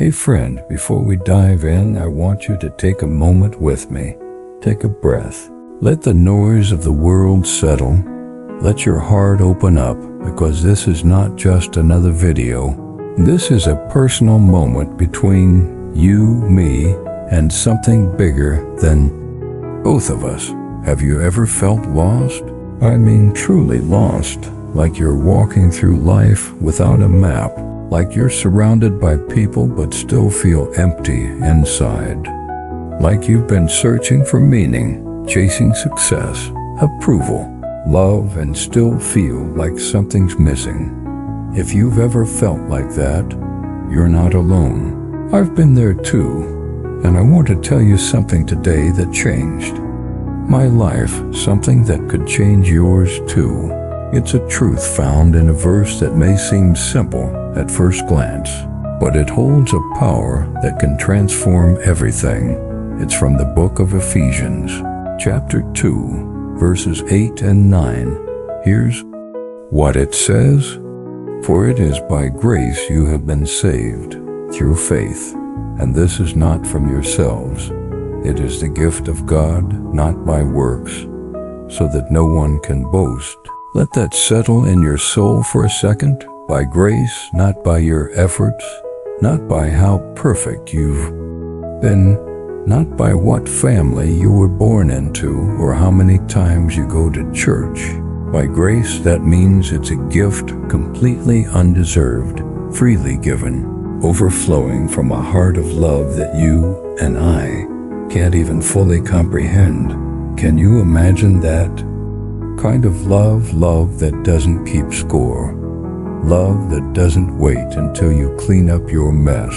Hey friend, before we dive in, I want you to take a moment with me. Take a breath. Let the noise of the world settle. Let your heart open up, because this is not just another video. This is a personal moment between you, me, and something bigger than both of us. Have you ever felt lost? I mean truly lost, like you're walking through life without a map, like you're surrounded by people but still feel empty inside. Like you've been searching for meaning, chasing success, approval, love, and still feel like something's missing. If you've ever felt like that, you're not alone. I've been there too, and I want to tell you something today that changed my life, something that could change yours too. It's a truth found in a verse that may seem simple at first glance, but it holds a power that can transform everything. It's from the book of Ephesians, chapter 2, verses 8 and 9. Here's what it says: "For it is by grace you have been saved, through faith, and this is not from yourselves. It is the gift of God, not by works, so that no one can boast." Let that settle in your soul for a second. By grace, not by your efforts, not by how perfect you've been, not by what family you were born into or how many times you go to church. By grace, that means it's a gift completely undeserved, freely given, overflowing from a heart of love that you and I can't even fully comprehend. Can you imagine that kind of love that doesn't keep score? Love that doesn't wait until you clean up your mess.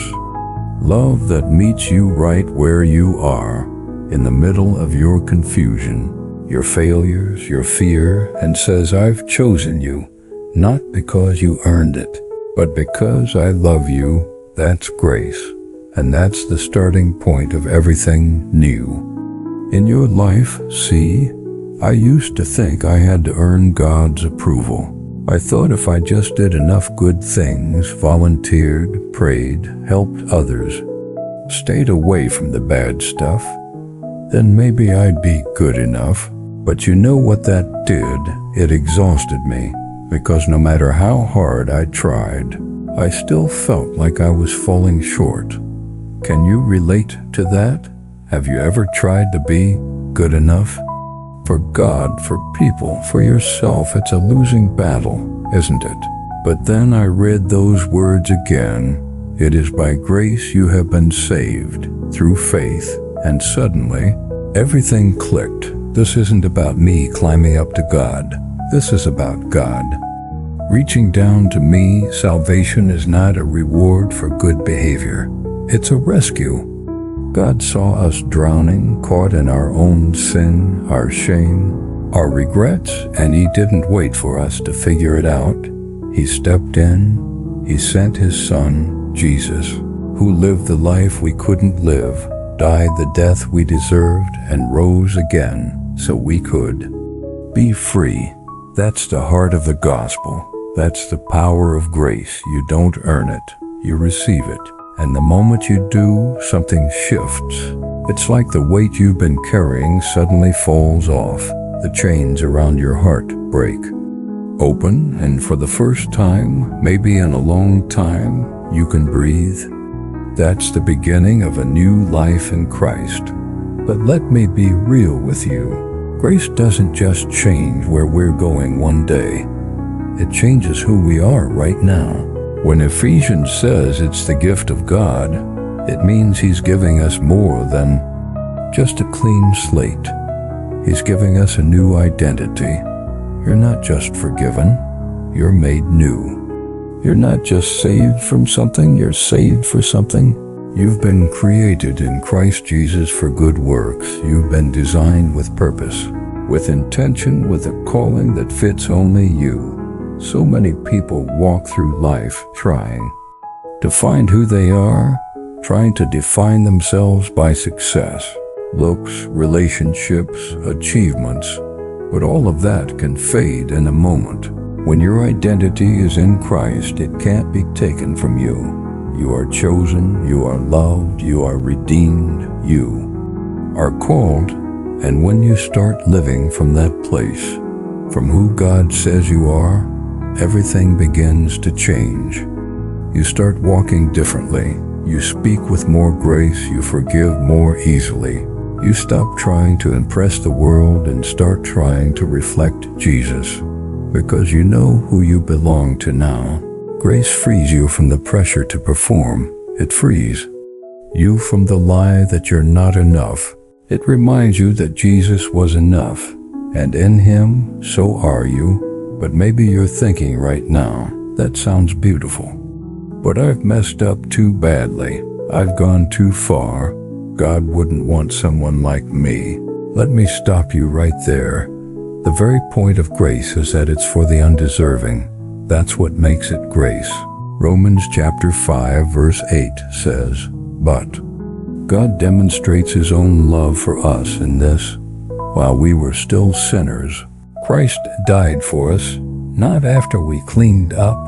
Love that meets you right where you are, in the middle of your confusion, your failures, your fear, and says, "I've chosen you, not because you earned it, but because I love you." That's grace, and that's the starting point of everything new. In your life, see, I used to think I had to earn God's approval. I thought if I just did enough good things, volunteered, prayed, helped others, stayed away from the bad stuff, then maybe I'd be good enough. But you know what that did? It exhausted me, because no matter how hard I tried, I still felt like I was falling short. Can you relate to that? Have you ever tried to be good enough? For God, for people, for yourself, it's a losing battle, isn't it? But then I read those words again. It is by grace you have been saved, through faith, and suddenly, everything clicked. This isn't about me climbing up to God. This is about God reaching down to me. Salvation is not a reward for good behavior. It's a rescue. God saw us drowning, caught in our own sin, our shame, our regrets, and He didn't wait for us to figure it out. He stepped in. He sent His Son, Jesus, who lived the life we couldn't live, died the death we deserved, and rose again so we could be free. That's the heart of the gospel. That's the power of grace. You don't earn it. You receive it. And the moment you do, something shifts. It's like the weight you've been carrying suddenly falls off. The chains around your heart break open, and for the first time, maybe in a long time, you can breathe. That's the beginning of a new life in Christ. But let me be real with you. Grace doesn't just change where we're going one day. It changes who we are right now. When Ephesians says it's the gift of God, it means He's giving us more than just a clean slate. He's giving us a new identity. You're not just forgiven, you're made new. You're not just saved from something, you're saved for something. You've been created in Christ Jesus for good works. You've been designed with purpose, with intention, with a calling that fits only you. So many people walk through life trying to find who they are, trying to define themselves by success, looks, relationships, achievements. But all of that can fade in a moment. When your identity is in Christ, it can't be taken from you. you are chosen, you are loved, you are redeemed, you are called. And when you start living from that place, from who God says you are, everything begins to change. You start walking differently. You speak with more grace. You forgive more easily. You stop trying to impress the world and start trying to reflect Jesus, because you know who you belong to now. Grace frees you from the pressure to perform. It frees you from the lie that you're not enough. It reminds you that Jesus was enough, and in Him, so are you. But maybe you're thinking right now, that sounds beautiful, but I've messed up too badly. I've gone too far. God wouldn't want someone like me. Let me stop you right there. The very point of grace is that it's for the undeserving. That's what makes it grace. Romans chapter 5 verse 8 says, "But God demonstrates His own love for us in this: while we were still sinners, Christ died for us, not after we cleaned up,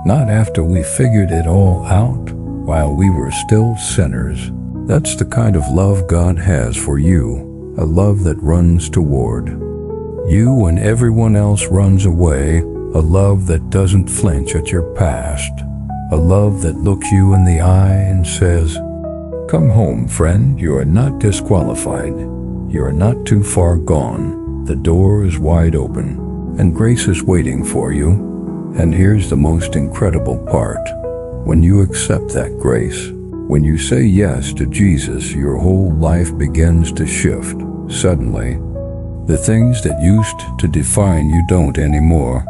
not after we figured it all out, while we were still sinners." That's the kind of love God has for you, a love that runs toward you when everyone else runs away, a love that doesn't flinch at your past, a love that looks you in the eye and says, "Come home, friend, you are not disqualified. You are not too far gone. The door is wide open, and grace is waiting for you." And here's the most incredible part. When you accept that grace, when you say yes to Jesus, your whole life begins to shift. Suddenly, the things that used to define you don't anymore.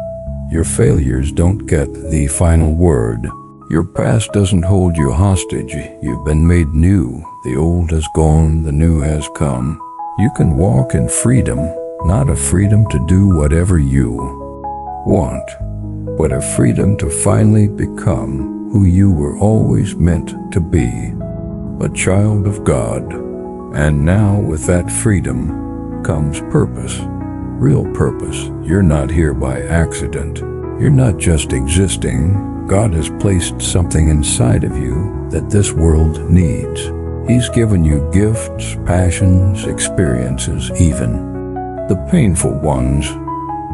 Your failures don't get the final word. Your past doesn't hold you hostage. You've been made new. The old has gone, the new has come. You can walk in freedom, not a freedom to do whatever you want, but a freedom to finally become who you were always meant to be, a child of God. And now with that freedom comes purpose, real purpose. You're not here by accident. You're not just existing. God has placed something inside of you that this world needs. He's given you gifts, passions, experiences, even the painful ones,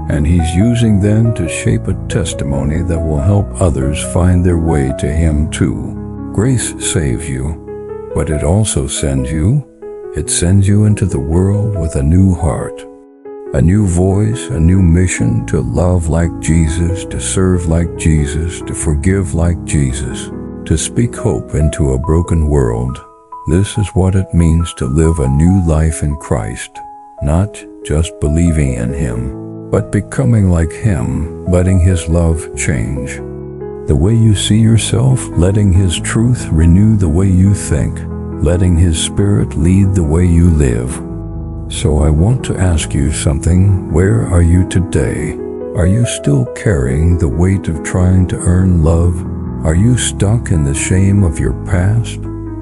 and He's using them to shape a testimony that will help others find their way to Him too. Grace saves you, but it also sends you. It sends you into the world with a new heart, a new voice, a new mission to love like Jesus, to serve like Jesus, to forgive like Jesus, to speak hope into a broken world. This is what it means to live a new life in Christ, not just believing in Him, but becoming like Him, letting His love change the way you see yourself, letting His truth renew the way you think, letting His Spirit lead the way you live. So I want to ask you something. Where are you today? Are you still carrying the weight of trying to earn love? Are you stuck in the shame of your past?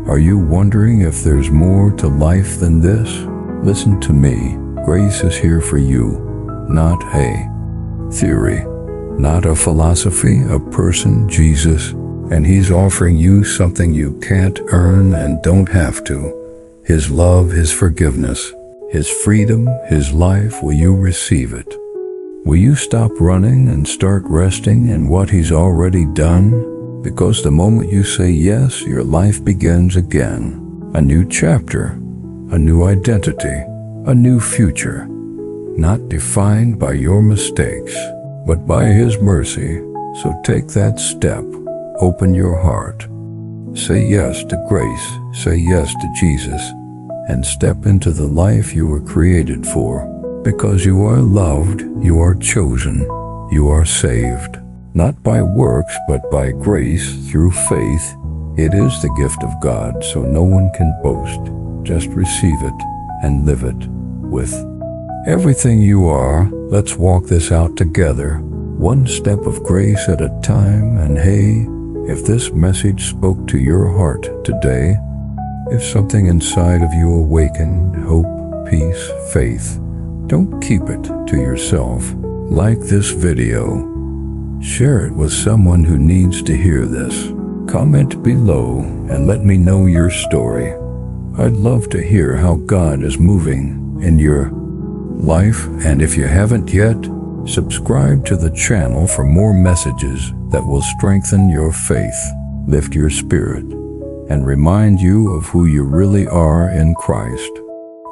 Are you wondering if there's more to life than this? Listen to me. Grace is here for you, not a theory, not a philosophy, a person, Jesus. And He's offering you something you can't earn and don't have to. His love, His forgiveness, His freedom, His life. Will you receive it? Will you stop running and start resting in what He's already done? Because the moment you say yes, your life begins again. A new chapter, a new identity, a new future, not defined by your mistakes, but by His mercy. So take that step. Open your heart. Say yes to grace. Say yes to Jesus. And step into the life you were created for. Because you are loved, you are chosen, you are saved. Not by works, but by grace through faith. It is the gift of God, so no one can boast. Just receive it and live it with everything you are. Let's walk this out together, one step of grace at a time. And hey, if this message spoke to your heart today, if something inside of you awakened hope, peace, faith, don't keep it to yourself. Like this video. Share it with someone who needs to hear this. Comment below and let me know your story. I'd love to hear how God is moving in your life, and if you haven't yet, subscribe to the channel for more messages that will strengthen your faith, lift your spirit, and remind you of who you really are in Christ.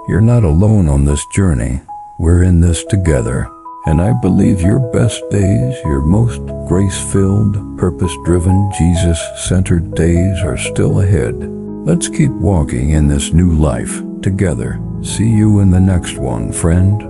You're not alone on this journey. We're in this together. And I believe your best days, your most grace-filled, purpose-driven, Jesus-centered days are still ahead. Let's keep walking in this new life together. See you in the next one, friend.